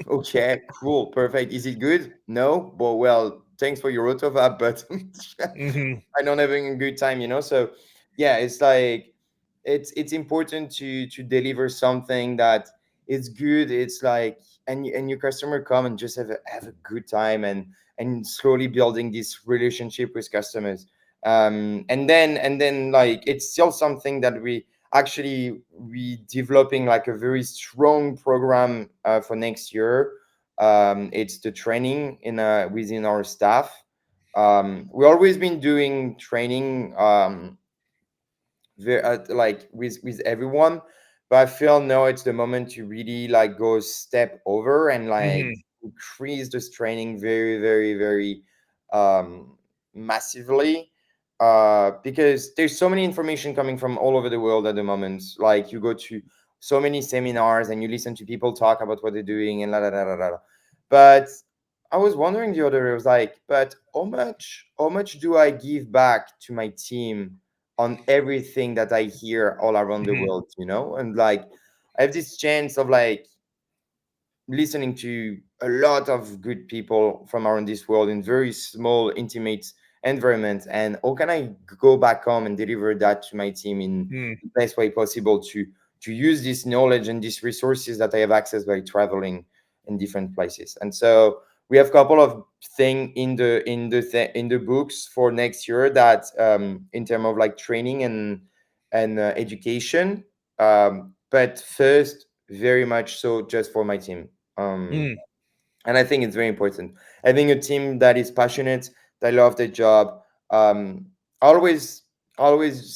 okay, cool, perfect. Is it good? No, but well, thanks for your rotovap, but Hmm. I don't having a good time, So yeah, it's like it's important to deliver something that is good. It's like, and your customer come and just have a good time, and slowly building this relationship with customers. And then like it's still something that we developing like a very strong program for next year. It's the training in within our staff. We always been doing training, like with everyone, but I feel now it's the moment to really like go step over and like Hmm. increase this training very, very, very um massively, because there's so many information coming from all over the world at the moment. Like you go to so many seminars and you listen to people talk about what they're doing and la la la la la. But I was wondering the other day, I was like, but how much do I give back to my team on everything that I hear all around the Hmm. world, And like I have this chance of like listening to a lot of good people from around this world in very small, intimate environments. And how can I go back home and deliver that to my team in Hmm. the best way possible to use this knowledge and these resources that I have access by traveling in different places. And so we have a couple of thing in the books for next year that in terms of like training and education. But first, very much so just for my team. um, Hmm. and I think it's very important. Having a team that is passionate, that love their job. Um, I always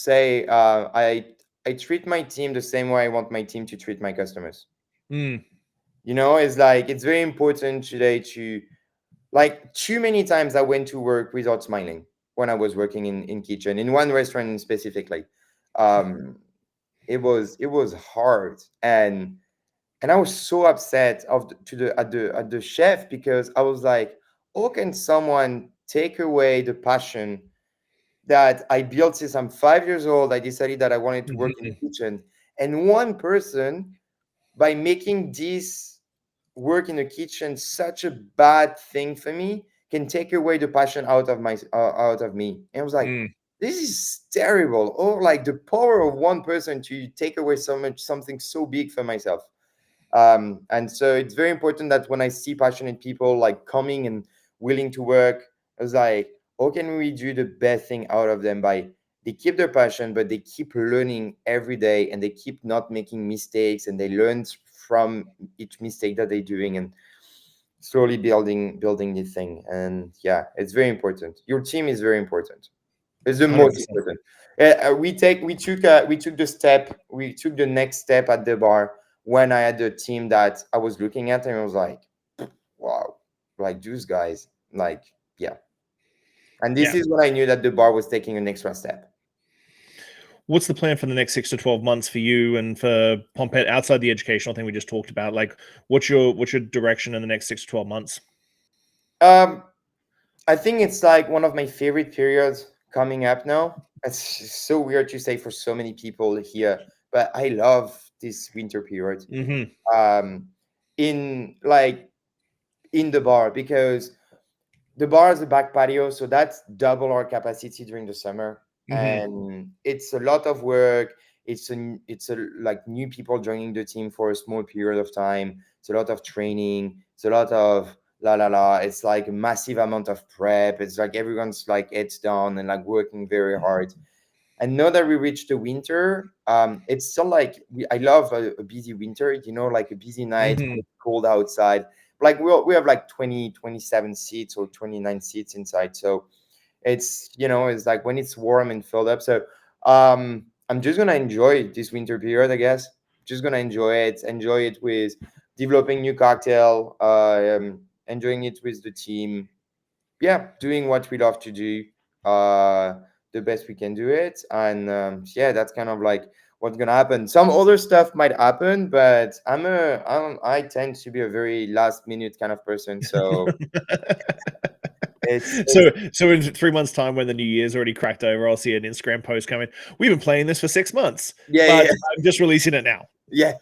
say, I treat my team the same way I want my team to treat my customers. Hmm. It's like it's very important today to, like, too many times I went to work without smiling when I was working in kitchen in one restaurant specifically. Um, it was hard, and I was so upset at the chef because I was like, how can someone take away the passion that I built since I'm 5 years old? I decided that I wanted to work in the Hmm. kitchen, and one person, by making this work in the kitchen such a bad thing for me, can take away the passion out of me. And I was like, Hmm. this is terrible. Or like the power of one person to take away so much something so big for myself. And so it's very important that when I see passionate people like coming and willing to work, I was like, how can we do the best thing out of them by they keep their passion, but they keep learning every day and they keep not making mistakes and they learn from each mistake that they're doing and slowly building this thing. And yeah, it's very important. Your team is very important. It's the most 100%. important. We took the next step at the bar when I had the team that I was looking at, and I was like, wow, like those guys, like, yeah. And this Yeah. is when I knew that the bar was taking an extra step. What's the plan for the next 6 to 12 months for you and for Pompette outside the educational thing we just talked about? Like, what's your direction in the next 6 to 12 months? Um, I think it's like one of my favorite periods coming up now. It's so weird to say for so many people here, but I love this winter period. Hmm. Um, in like in the bar because the bar is a back patio, so that's double our capacity during the summer, Hmm. and it's a lot of work. It's a like new people joining the team for a small period of time. It's a lot of training. It's a lot of la la la. It's like a massive amount of prep. It's like everyone's like heads down and like working very hard. And now that we reached the winter, it's still like I love a busy winter, like a busy night when Hmm. it's cold outside. like we have like 27 seats or 29 seats inside. So it's, it's like when it's warm and filled up. So I'm just gonna enjoy this winter period, I guess. Just gonna enjoy it with developing new cocktail, enjoying it with the team. Yeah, doing what we love to do, uh the best we can do it. And yeah, that's kind of like what's gonna happen. Some other stuff might happen, but I tend to be a very last minute kind of person. So it's So in 3 months' time, when the new year's already cracked over, I'll see an Instagram post coming. We've been playing this for 6 months, yeah, but yeah, I'm just releasing it now. yeah.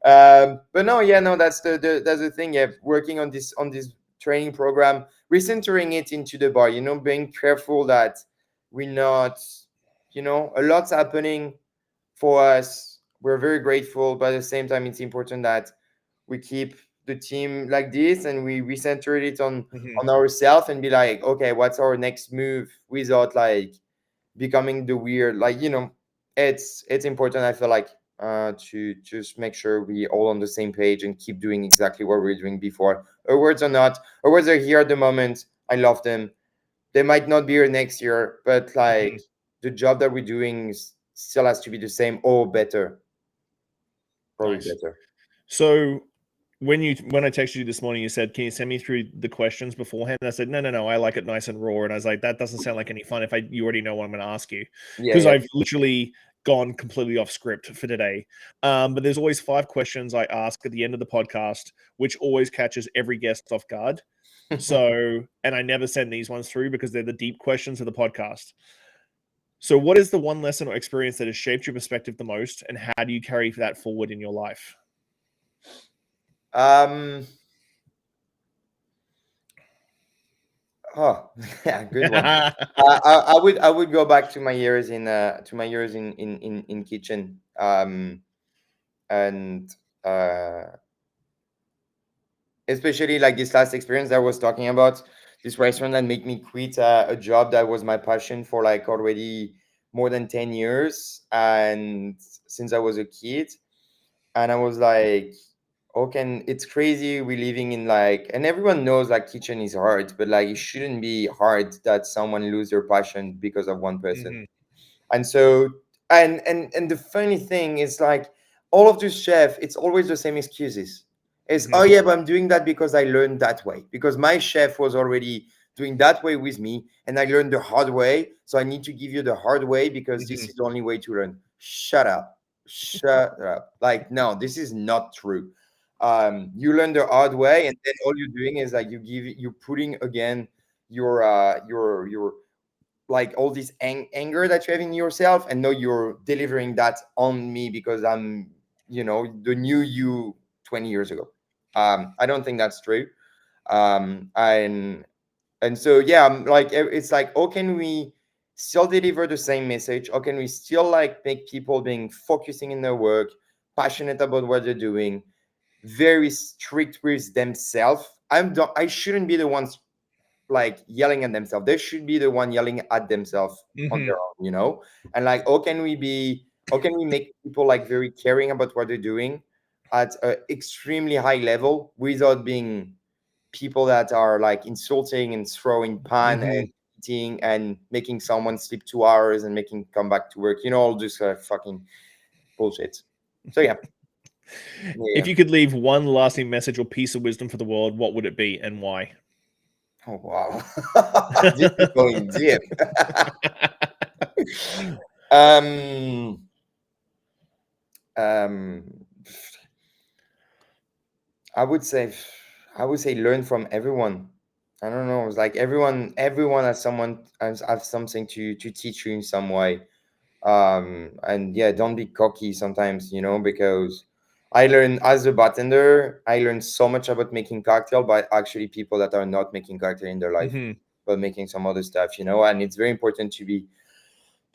But no, yeah, no, that's the thing. Yeah, working on this training program, recentering it into the bar. Being careful that we're not, a lot's happening for us. We're very grateful, but at the same time, it's important that we keep the team like this, and we recenter it on ourselves and be like, okay, what's our next move, without like becoming the weird, like, it's important, I feel like, to just make sure we all on the same page and keep doing exactly what we are doing before. Awards or not, awards are here at the moment. I love them. They might not be here next year, but like the job that we're doing still has to be the same or better, probably Nice. better. So when I texted you this morning, you said, "Can you send me through the questions beforehand?" And I said, "No, I like it nice and raw." And I was like, "That doesn't sound like any fun if you already know what I'm going to ask you," Yeah, because yeah. I've literally gone completely off script for today. But there's always 5 questions I ask at the end of the podcast, which always catches every guest off guard. So, and I never send these ones through because they're the deep questions of the podcast. So, what is the one lesson or experience that has shaped your perspective the most, and how do you carry that forward in your life? um oh, yeah, good one. I would go back to my years in kitchen, and uh especially like this last experience that I was talking about, this restaurant that made me quit a job that was my passion for like already more than 10 years, and since I was a kid. And I was like, okay, it's crazy, we living in like, and everyone knows like kitchen is hard, but like it shouldn't be hard that someone lose their passion because of one person. Mhm, And so, and the funny thing is like, all of this chef, it's always the same excuses. It's, oh mhm, yeah, but I'm doing that because I learned that way, because my chef was already doing that way with me, and I learned the hard way, so I need to give you the hard way because this mhm, is the only way to learn. Shut up. Shut up. Like, no, this is not true. You learn the hard way, and then all you're doing is like you're putting again your like all this anger that you have in yourself, and now you're delivering that on me because I'm, the new you 20 years ago. I don't think that's true. And so yeah, I'm like, it's like, how can we still deliver the same message? How can we still like make people being focusing in their work, passionate about what they're doing, very strict with themselves? I shouldn't be the ones like yelling at themselves. They should be the one yelling at themselves on their mhm, own. And like, how can we make people like very caring about what they're doing at an extremely high level without being people that are like insulting and throwing pan and mhm. eating and making someone sleep 2 hours and making come back to work, all this fucking bullshit. So yeah. If Yeah. you could leave one lasting message or piece of wisdom for the world, what would it be and why? Oh wow. This is going deep. um um I would say, learn from everyone. I don't know. It's like everyone has someone has something to teach you in some way. And yeah, don't be cocky sometimes, because I learned as a bartender, I learned so much about making cocktail by actually people that are not making cocktail in their life, Mhm, but making some other stuff, and it's very important to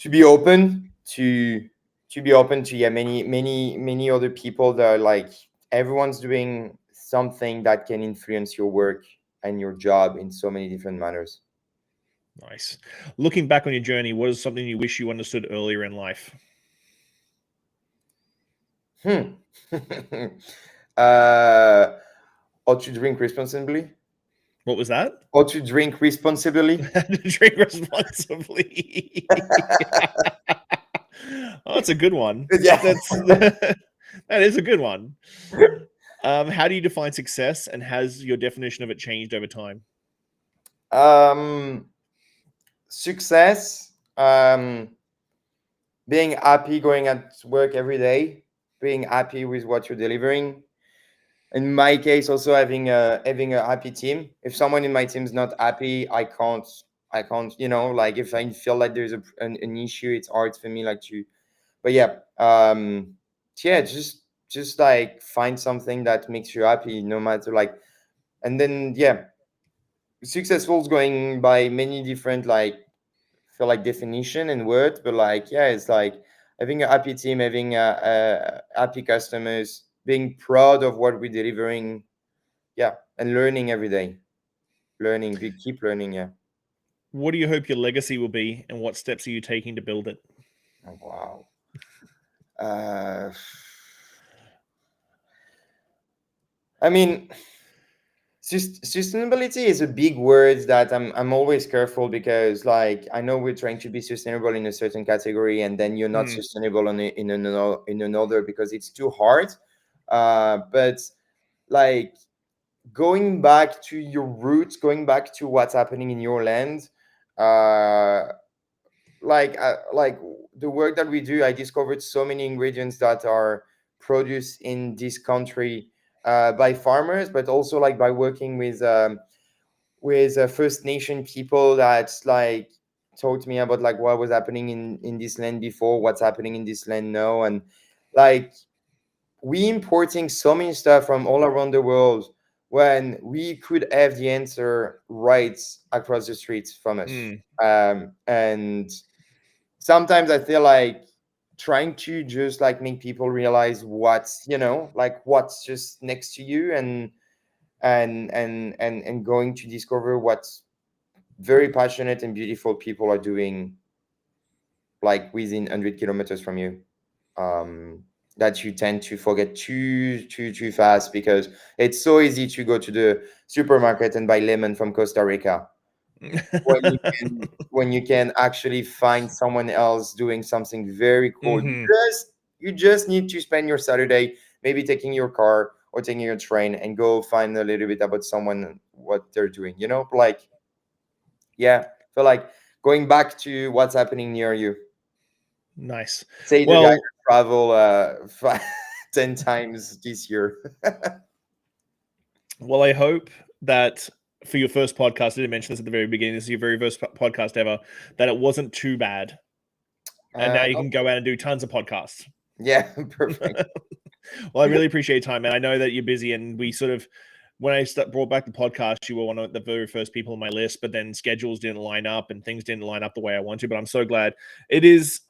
be open to yeah, many other people that are like, everyone's doing something that can influence your work and your job in so many different manners. nice. Looking back on your journey, what is something you wish you understood earlier in life? Hmm. uh How to drink responsibly? What was that? How to drink responsibly? Drink responsibly. Oh, that's a good one. Yeah. That's that is a good one. How do you define success, and has your definition of it changed over time? Success, being happy going at work every day, being happy with what you're delivering. In my case, also having a happy team. If someone in my team is not happy, I can't, like if I feel like there's an issue, it's hard for me like to. But yeah, yeah, just like find something that makes you happy, no matter like, and then yeah, successful is going by many different like feel like definition and words, but like yeah, it's like having a happy team, having happy customers, being proud of what we're delivering, yeah, and learning every day, learning, we keep learning, yeah. What do you hope your legacy will be, and what steps are you taking to build it? Oh, wow. uh I mean, sustainability is a big word that I'm always careful, because like I know we're trying to be sustainable in a certain category, and then you're not Hmm. sustainable in another because it's too hard. But like going back to your roots, going back to what's happening in your land, uh like the work that we do, I discovered so many ingredients that are produced in this country by farmers, but also like by working with First Nation people that like told me about like what was happening in this land before, what's happening in this land now, and like we importing so many stuff from all around the world when we could have the answer right across the streets from us. Hmm. And sometimes I feel like trying to just like make people realize what's like what's just next to you, and going to discover what's very passionate and beautiful people are doing like within 100 kilometers from you, um, that you tend to forget too fast, because it's so easy to go to the supermarket and buy lemon from Costa Rica when you can actually find someone else doing something very cool. You Hmm. just you just need to spend your Saturday maybe taking your car or taking your train and go find a little bit about someone what they're doing. Like yeah, feel like going back to what's happening near you. Nice. Say the guy that Well, travel 10 times this year. well, I hope that for your first podcast, I didn't mention this at the very beginning. This is your very first podcast ever. That it wasn't too bad, and now you No, can go out and do tons of podcasts. yeah, perfect. Well, I really appreciate your time, man. I know that you're busy, and we sort of, when I brought back the podcast, you were one of the very first people on my list, but then schedules didn't line up and things didn't line up the way I want to. But I'm so glad it is.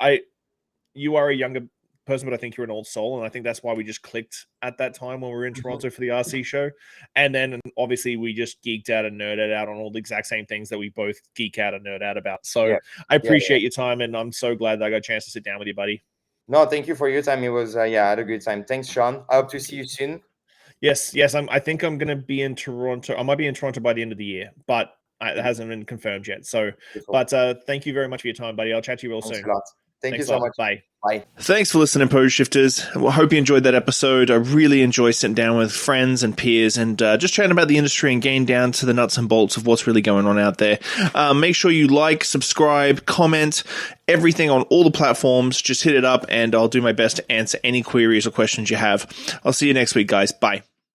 You are a younger person, but I think you're an old soul, and I think that's why we just clicked at that time when we were in Toronto for the RC show. And then obviously we just geeked out and nerded out on all the exact same things that we both geek out and nerd out about. So Yeah, I yeah, yeah. appreciate your time, and I'm so glad that I got a chance to sit down with you, buddy. No, thank you for your time. It was yeah, I had a good time. Thanks, Sean. I hope to see you soon. Yes, yes. I think I'm going to be in Toronto. I might be in Toronto by the end of the year, but it hasn't been confirmed yet. So, Beautiful. but thank you very much for your time, buddy. I'll chat to you real Thanks a soon. lot. Thank you Thanks a so lot. much. Bye. Bye. Thanks for listening, Pose Shifters. Well, I hope you enjoyed that episode. I really enjoy sitting down with friends and peers and just chatting about the industry and getting down to the nuts and bolts of what's really going on out there. Make sure you like, subscribe, comment, everything on all the platforms. Just hit it up and I'll do my best to answer any queries or questions you have. I'll see you next week, guys. Bye.